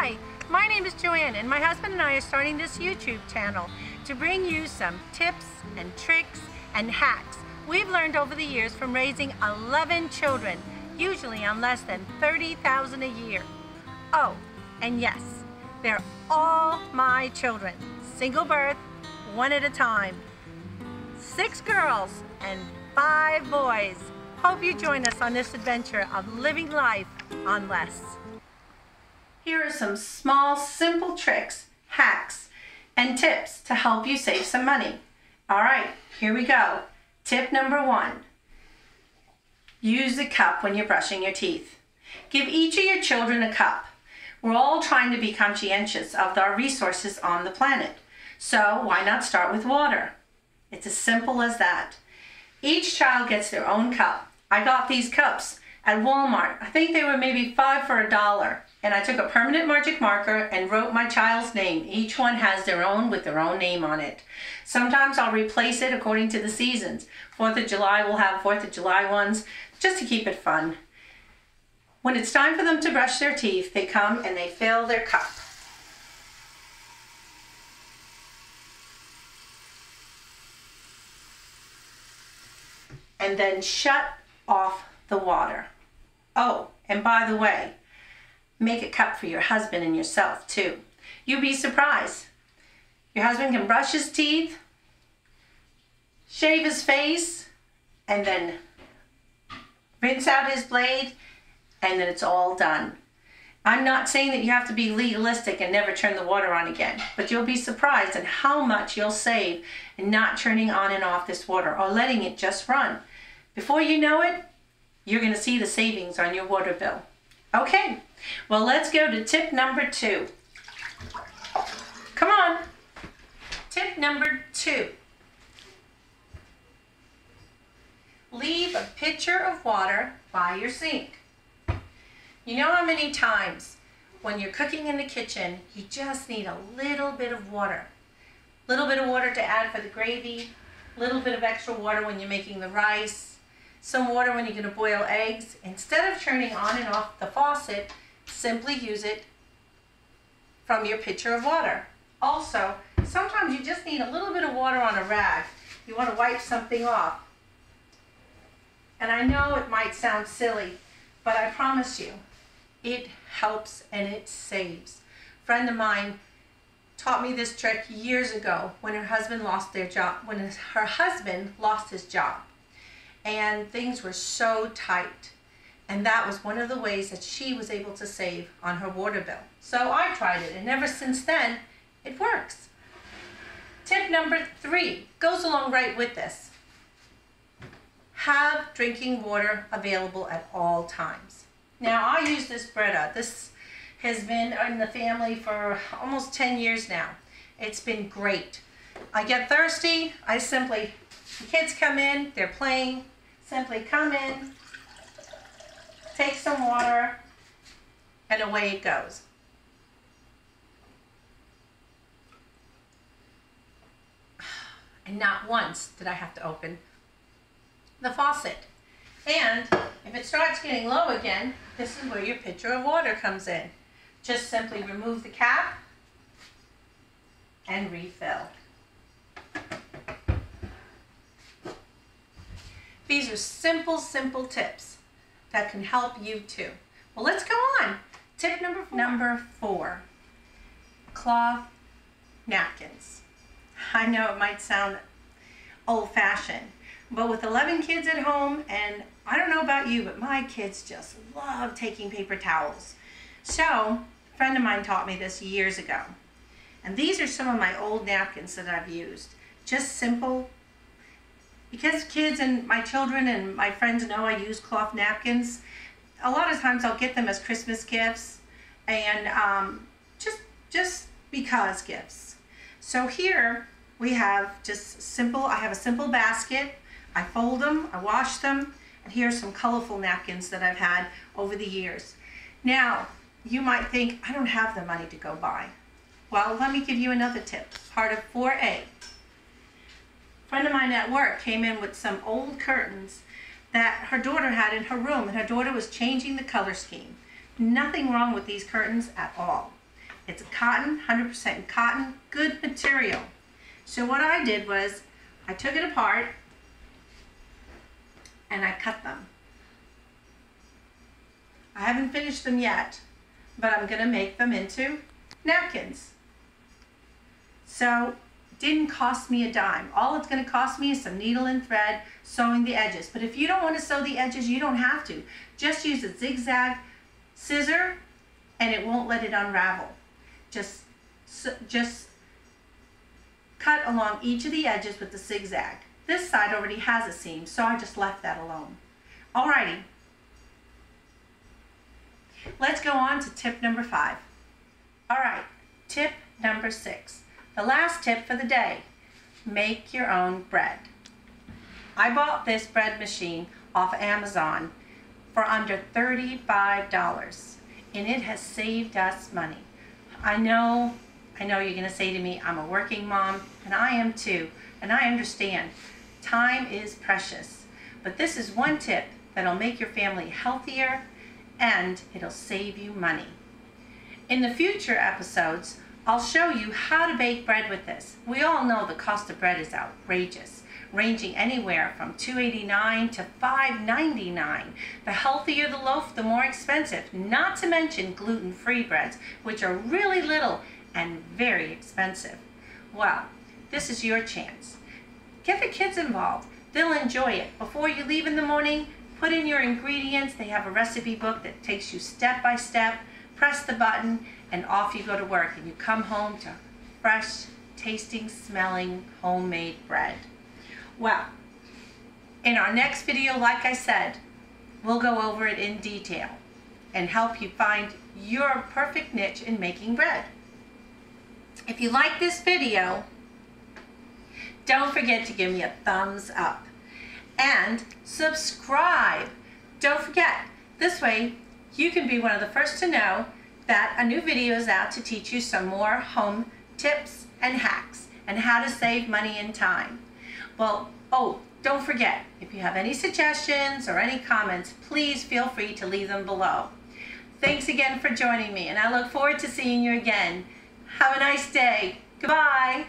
Hi, my name is JoAnn, and my husband and I are starting this YouTube channel to bring you some tips and tricks and hacks we've learned over the years from raising 11 children, usually on less than $30,000 a year. Oh, and yes, they're all my children, single birth, one at a time. 6 girls and 5 boys. Hope you join us on this adventure of living life on less. Here are some small, simple tricks, hacks, and tips to help you save some money. All right, here we go. Tip number 1. Use a cup when you're brushing your teeth. Give each of your children a cup. We're all trying to be conscientious of our resources on the planet. So why not start with water? It's as simple as that. Each child gets their own cup. I got these cups at Walmart. I think they were maybe 5 for $1. And I took a permanent magic marker and wrote my child's name. Each one has their own with their own name on it. Sometimes I'll replace it according to the seasons. 4th of July we'll have 4th of July ones, just to keep it fun. When it's time for them to brush their teeth, they come and they fill their cup. And then shut off the water. Oh, and by the way, make a cup for your husband and yourself too. You'd be surprised. Your husband can brush his teeth, shave his face, and then rinse out his blade, and then it's all done. I'm not saying that you have to be legalistic and never turn the water on again, but you'll be surprised at how much you'll save in not turning on and off this water or letting it just run. Before you know it, you're going to see the savings on your water bill. Okay, well, let's go to tip number 2. Come on. Tip number 2. Leave a pitcher of water by your sink. You know how many times when you're cooking in the kitchen, you just need a little bit of water. Little bit of water to add for the gravy, little bit of extra water when you're making the rice, some water when you're going to boil eggs. Instead of turning on and off the faucet, simply use it from your pitcher of water. Also, sometimes you just need a little bit of water on a rag. You want to wipe something off. And I know it might sound silly, but I promise you, it helps and it saves. A friend of mine taught me this trick years ago when her husband lost their job, when her husband lost his job. And things were so tight. And that was one of the ways that she was able to save on her water bill. So I tried it, and ever since then, it works. Tip number 3 goes along right with this. Have drinking water available at all times. Now, I use this Brita. This has been in the family for almost 10 years now. It's been great. I get thirsty, the kids come in, they're playing, simply come in, take some water, and away it goes. And not once did I have to open the faucet. And if it starts getting low again, this is where your pitcher of water comes in. Just simply remove the cap and refill. These are simple tips that can help you too. Well, let's go on. Tip number 4. Cloth napkins. I know it might sound old-fashioned, but with 11 kids at home, and I don't know about you, but my kids just love taking paper towels. So, a friend of mine taught me this years ago. And these are some of my old napkins that I've used. Just simple. Because kids and my children and my friends know I use cloth napkins, a lot of times I'll get them as Christmas gifts and just because gifts. So here we have I have a simple basket. I fold them, I wash them, and here's some colorful napkins that I've had over the years. Now, you might think, I don't have the money to go buy. Well, let me give you another tip, part of 4A. A friend of mine at work came in with some old curtains that her daughter had in her room, and her daughter was changing the color scheme. Nothing wrong with these curtains at all. It's cotton, 100% cotton, good material. So what I did was I took it apart and I cut them. I haven't finished them yet, but I'm going to make them into napkins. So it didn't cost me a dime. All it's going to cost me is some needle and thread, sewing the edges. But if you don't want to sew the edges, you don't have to. Just use a zigzag scissor and it won't let it unravel. Just cut along each of the edges with the zigzag. This side already has a seam, so I just left that alone. Alrighty. Let's go on to tip number 5. Alright, tip number 6. The last tip for the day. Make your own bread. I bought this bread machine off Amazon for under $35, and it has saved us money. I know you're going to say to me, I'm a working mom, and I am too, and I understand. Time is precious, but this is one tip that'll make your family healthier and it'll save you money. In the future episodes, I'll show you how to bake bread with this. We all know the cost of bread is outrageous, ranging anywhere from $2.89 to $5.99. The healthier the loaf, the more expensive, not to mention gluten-free breads, which are really little and very expensive. Well, this is your chance. Get the kids involved. They'll enjoy it. Before you leave in the morning, put in your ingredients. They have a recipe book that takes you step by step. Press the button and off you go to work, and you come home to fresh, tasting, smelling, homemade bread. Well, in our next video, like I said, we'll go over it in detail and help you find your perfect niche in making bread. If you like this video, don't forget to give me a thumbs up and subscribe. Don't forget, this way you can be one of the first to know that a new video is out to teach you some more home tips and hacks and how to save money and time. Well, oh, don't forget, if you have any suggestions or any comments, please feel free to leave them below. Thanks again for joining me, and I look forward to seeing you again. Have a nice day. Goodbye.